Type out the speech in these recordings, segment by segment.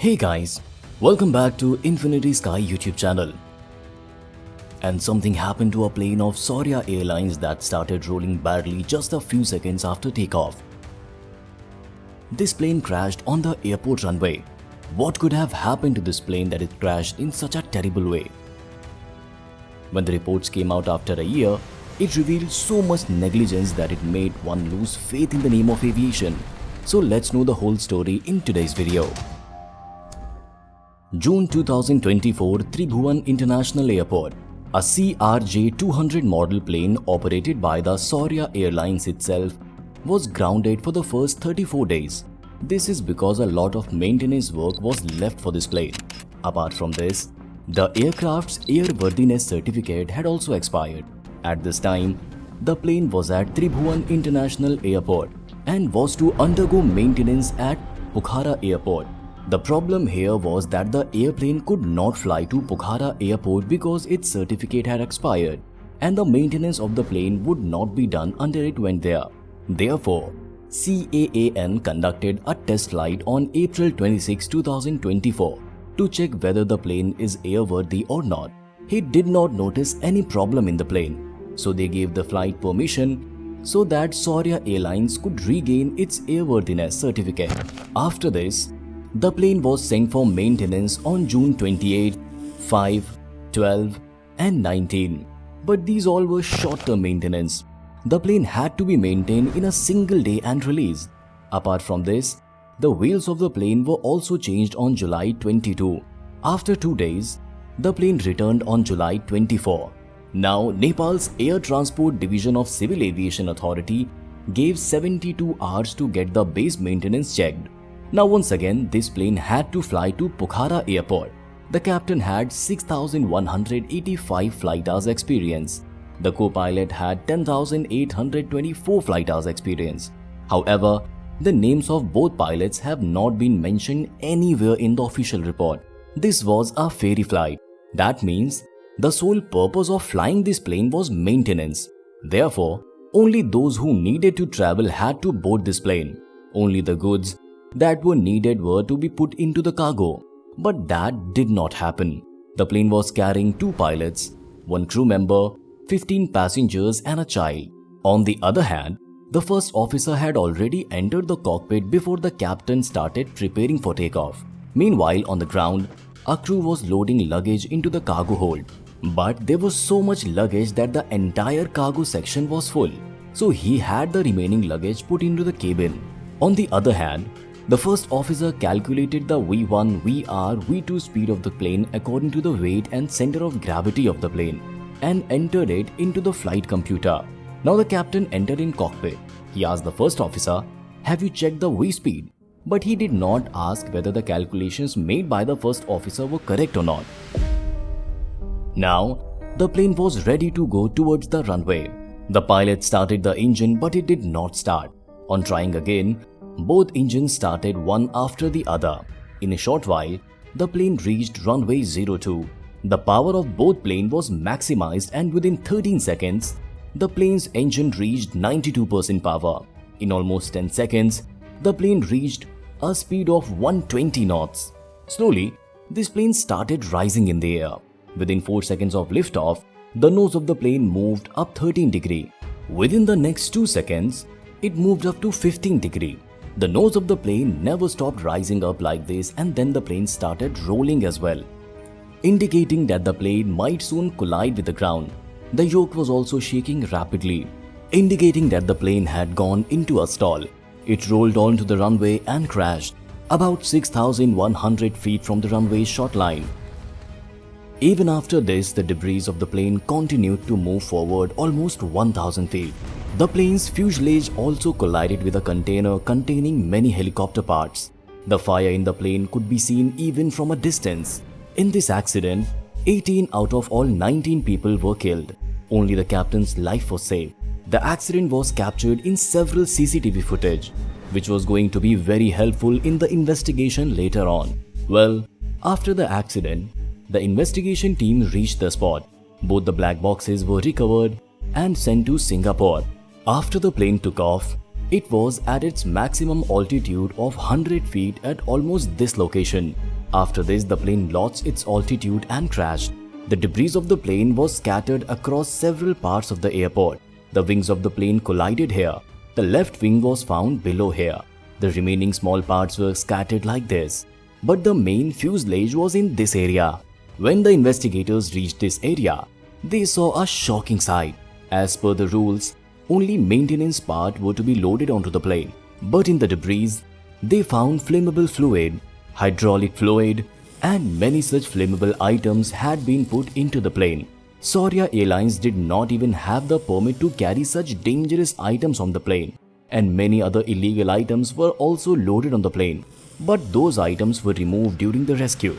Hey guys, welcome back to Infinity Sky YouTube channel. And something happened to a plane of Saurya Airlines that started rolling badly just a few seconds after takeoff. This plane crashed on the airport runway. What could have happened to this plane that it crashed in such a terrible way? When the reports came out after a year, it revealed so much negligence that it made one lose faith in the name of aviation. So let's know the whole story in today's video. June 2024, Tribhuvan International Airport. A CRJ200 model plane operated by the Saurya Airlines itself was grounded for the first 34 days. This is because a lot of maintenance work was left for this plane. Apart from this, the aircraft's airworthiness certificate had also expired. At this time, the plane was at Tribhuvan International Airport and was to undergo maintenance at Pokhara Airport. The problem here was that the airplane could not fly to Pokhara Airport because its certificate had expired and the maintenance of the plane would not be done until it went there. Therefore, CAAN conducted a test flight on April 26, 2024 to check whether the plane is airworthy or not. He did not notice any problem in the plane, so they gave the flight permission so that Saurya Airlines could regain its airworthiness certificate. After this, the plane was sent for maintenance on June 28, 5, 12 and 19. But these all were short-term maintenance. The plane had to be maintained in a single day and released. Apart from this, the wheels of the plane were also changed on July 22. After 2 days, the plane returned on July 24. Now, Nepal's Air Transport Division of Civil Aviation Authority gave 72 hours to get the base maintenance checked. Now once again, this plane had to fly to Pokhara Airport. The captain had 6,185 flight hours experience. The co-pilot had 10,824 flight hours experience. However, the names of both pilots have not been mentioned anywhere in the official report. This was a ferry flight. That means the sole purpose of flying this plane was maintenance. Therefore, only those who needed to travel had to board this plane. Only the goods that were needed were to be put into the cargo. But that did not happen. The plane was carrying 2 pilots, 1 crew member, 15 passengers and a child. On the other hand, the first officer had already entered the cockpit before the captain started preparing for takeoff. Meanwhile, on the ground, a crew was loading luggage into the cargo hold. But there was so much luggage that the entire cargo section was full. So he had the remaining luggage put into the cabin. On the other hand, the first officer calculated the V1, VR, V2 speed of the plane according to the weight and center of gravity of the plane and entered it into the flight computer. Now the captain entered in cockpit. He asked the first officer, "Have you checked the V speed?" But he did not ask whether the calculations made by the first officer were correct or not. Now, the plane was ready to go towards the runway. The pilot started the engine but it did not start. On trying again, both engines started one after the other. In a short while, the plane reached runway 02. The power of both planes was maximized and within 13 seconds, the plane's engine reached 92% power. In almost 10 seconds, the plane reached a speed of 120 knots. Slowly, this plane started rising in the air. Within 4 seconds of liftoff, the nose of the plane moved up 13 degrees. Within the next 2 seconds, it moved up to 15 degrees. The nose of the plane never stopped rising up like this and then the plane started rolling as well, indicating that the plane might soon collide with the ground. The yoke was also shaking rapidly, indicating that the plane had gone into a stall. It rolled onto the runway and crashed about 6,100 feet from the runway's short line. Even after this, the debris of the plane continued to move forward almost 1,000 feet. The plane's fuselage also collided with a container containing many helicopter parts. The fire in the plane could be seen even from a distance. In this accident, 18 out of all 19 people were killed. Only the captain's life was saved. The accident was captured in several CCTV footage, which was going to be very helpful in the investigation later on. Well, after the accident, the investigation team reached the spot. Both the black boxes were recovered and sent to Singapore. After the plane took off, It was at its maximum altitude of 100 feet at almost this location. After this, the plane lost its altitude and crashed. The debris of the plane was scattered across several parts of the airport. The wings of the plane collided here. The left wing was found below here. The remaining small parts were scattered like this. But the main fuselage was in this area. When the investigators reached this area, they saw a shocking sight. As per the rules, only maintenance parts were to be loaded onto the plane. But in the debris, they found flammable fluid, hydraulic fluid, and many such flammable items had been put into the plane. Saurya Airlines did not even have the permit to carry such dangerous items on the plane, and many other illegal items were also loaded on the plane, but those items were removed during the rescue.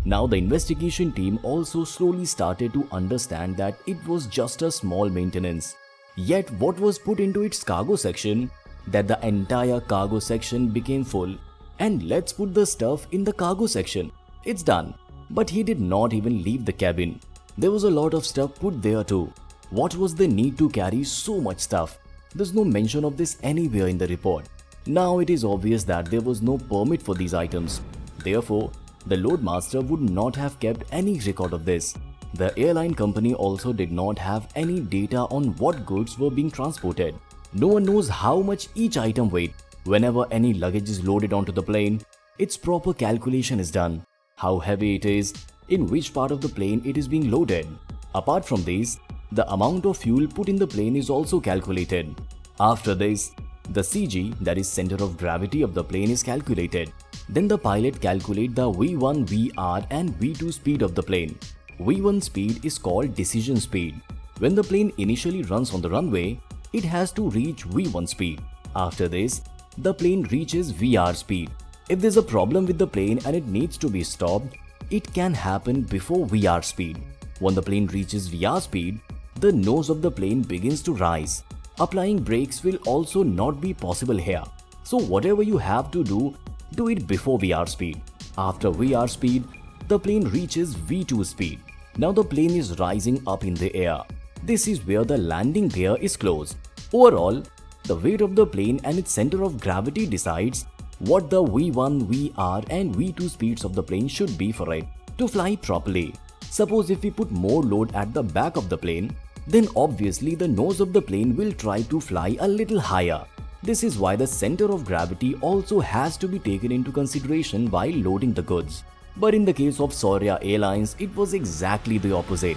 Now the investigation team also slowly started to understand that it was just a small maintenance. Yet what was put into its cargo section, that the entire cargo section became full, and let's put the stuff in the cargo section. It's done. But he did not even leave the cabin. There was a lot of stuff put there too. What was the need to carry so much stuff? There's no mention of this anywhere in the report. Now it is obvious that there was no permit for these items. Therefore, the loadmaster would not have kept any record of this. The airline company also did not have any data on what goods were being transported. No one knows how much each item weighed. Whenever any luggage is loaded onto the plane, its proper calculation is done. How heavy it is, in which part of the plane it is being loaded. Apart from this, the amount of fuel put in the plane is also calculated. After this, the CG, that is center of gravity of the plane, is calculated. Then the pilot calculates the V1, VR and V2 speed of the plane. V1 speed is called decision speed. When the plane initially runs on the runway, it has to reach V1 speed. After this, the plane reaches VR speed. If there's a problem with the plane and it needs to be stopped, it can happen before VR speed. When the plane reaches VR speed, the nose of the plane begins to rise. Applying brakes will also not be possible here. So whatever you have to do it before VR speed. After VR speed, the plane reaches V2 speed. Now the plane is rising up in the air. This is where the landing gear is closed. Overall, the weight of the plane and its center of gravity decides what the V1, VR and V2 speeds of the plane should be for it to fly properly. Suppose if we put more load at the back of the plane, then obviously the nose of the plane will try to fly a little higher. This is why the center of gravity also has to be taken into consideration while loading the goods. But in the case of Saurya Airlines, it was exactly the opposite.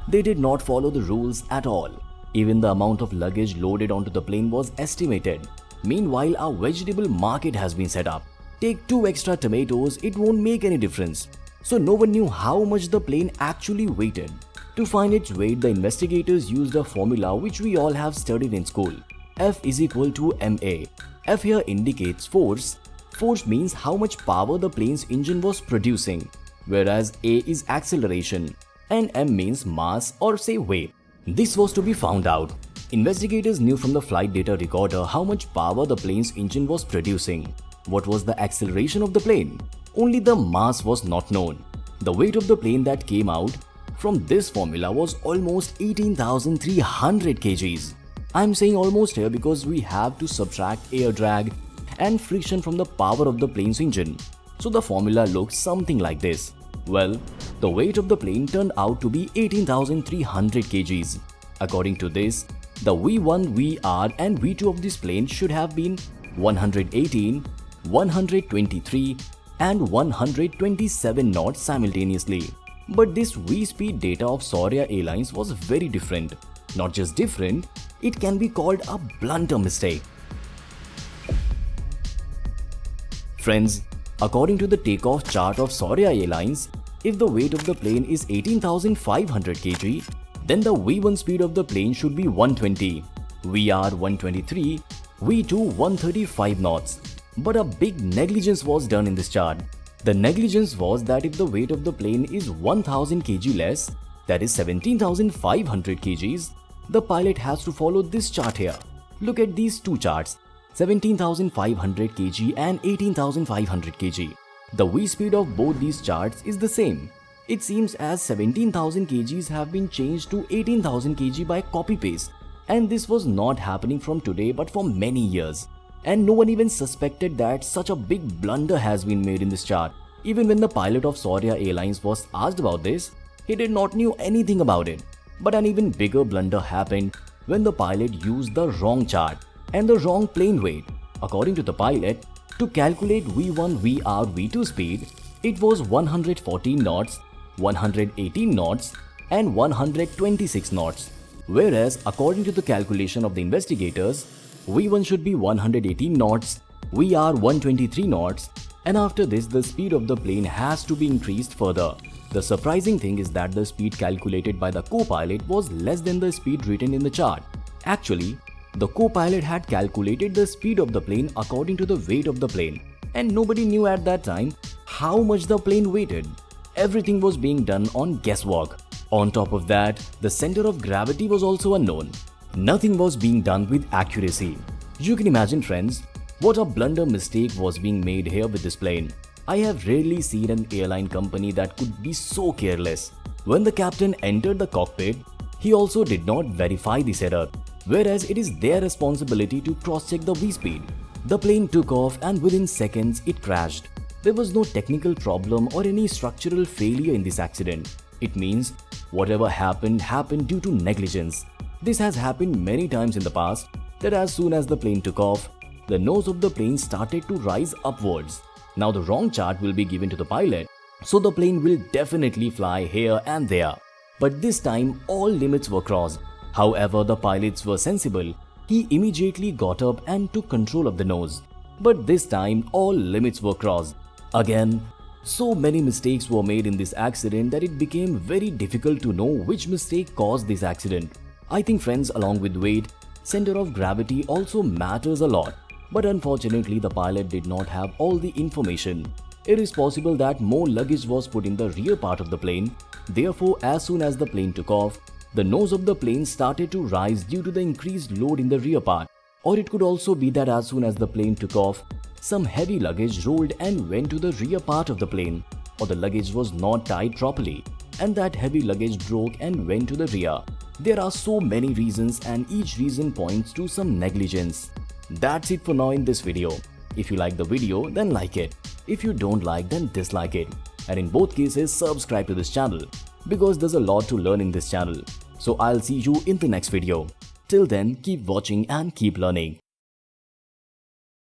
They did not follow the rules at all. Even the amount of luggage loaded onto the plane was estimated. Meanwhile, a vegetable market has been set up. Take 2 extra tomatoes, it won't make any difference. So no one knew how much the plane actually weighted. To find its weight, the investigators used a formula which we all have studied in school. F is equal to ma. F here indicates force. Force means how much power the plane's engine was producing, whereas A is acceleration and M means mass or say weight. This was to be found out. Investigators knew from the flight data recorder how much power the plane's engine was producing. What was the acceleration of the plane? Only the mass was not known. The weight of the plane that came out from this formula was almost 18,300 kgs. I'm saying almost here because we have to subtract air drag and friction from the power of the plane's engine. So the formula looks something like this. Well, the weight of the plane turned out to be 18,300 kgs. According to this, the V1, VR and V2 of this plane should have been 118, 123 and 127 knots simultaneously. But this V-speed data of Saurya Airlines was very different. Not just different, it can be called a blunder mistake. Friends, according to the takeoff chart of Saurya Airlines, if the weight of the plane is 18,500 kg, then the V1 speed of the plane should be 120, VR 123, V2 135 knots. But a big negligence was done in this chart. The negligence was that if the weight of the plane is 1000 kg less, that is 17,500 kgs, the pilot has to follow this chart here. Look at these two charts, 17,500 kg and 18,500 kg. The V speed of both these charts is the same. It seems as 17,000 kgs have been changed to 18,000 kg by copy-paste, and this was not happening from today but for many years. and no one even suspected that such a big blunder has been made in this chart. Even when the pilot of Saurya Airlines was asked about this, he did not knew anything about it. But an even bigger blunder happened when the pilot used the wrong chart and the wrong plane weight. According to the pilot, to calculate V1, VR, V2 speed, it was 114 knots, 118 knots and 126 knots. Whereas according to the calculation of the investigators, V1 should be 118 knots, VR 123 knots, and after this the speed of the plane has to be increased further. The surprising thing is that the speed calculated by the co-pilot was less than the speed written in the chart. Actually, the co-pilot had calculated the speed of the plane according to the weight of the plane, and nobody knew at that time how much the plane weighted. Everything was being done on guesswork. On top of that, the center of gravity was also unknown. Nothing was being done with accuracy. You can imagine, friends, what a blunder mistake was being made here with this plane. I have rarely seen an airline company that could be so careless. When the captain entered the cockpit, he also did not verify this error, whereas it is their responsibility to cross-check the V-speed. The plane took off and within seconds it crashed. There was no technical problem or any structural failure in this accident. It means whatever happened due to negligence. This has happened many times in the past, that as soon as the plane took off, the nose of the plane started to rise upwards. Now the wrong chart will be given to the pilot, so the plane will definitely fly here and there. But this time all limits were crossed. However, the pilots were sensible. He immediately got up and took control of the nose. But this time all limits were crossed. Again, so many mistakes were made in this accident that it became very difficult to know which mistake caused this accident. I think, friends, along with weight, center of gravity also matters a lot. But unfortunately, the pilot did not have all the information. It is possible that more luggage was put in the rear part of the plane. Therefore, as soon as the plane took off, the nose of the plane started to rise due to the increased load in the rear part. Or it could also be that as soon as the plane took off, some heavy luggage rolled and went to the rear part of the plane, or the luggage was not tied properly, and that heavy luggage broke and went to the rear. There are so many reasons and each reason points to some negligence. That's it for now in this video. If you like the video, then like it. If you don't like, then dislike it. And in both cases, subscribe to this channel, because there's a lot to learn in this channel. So I'll see you in the next video. Till then, keep watching and keep learning.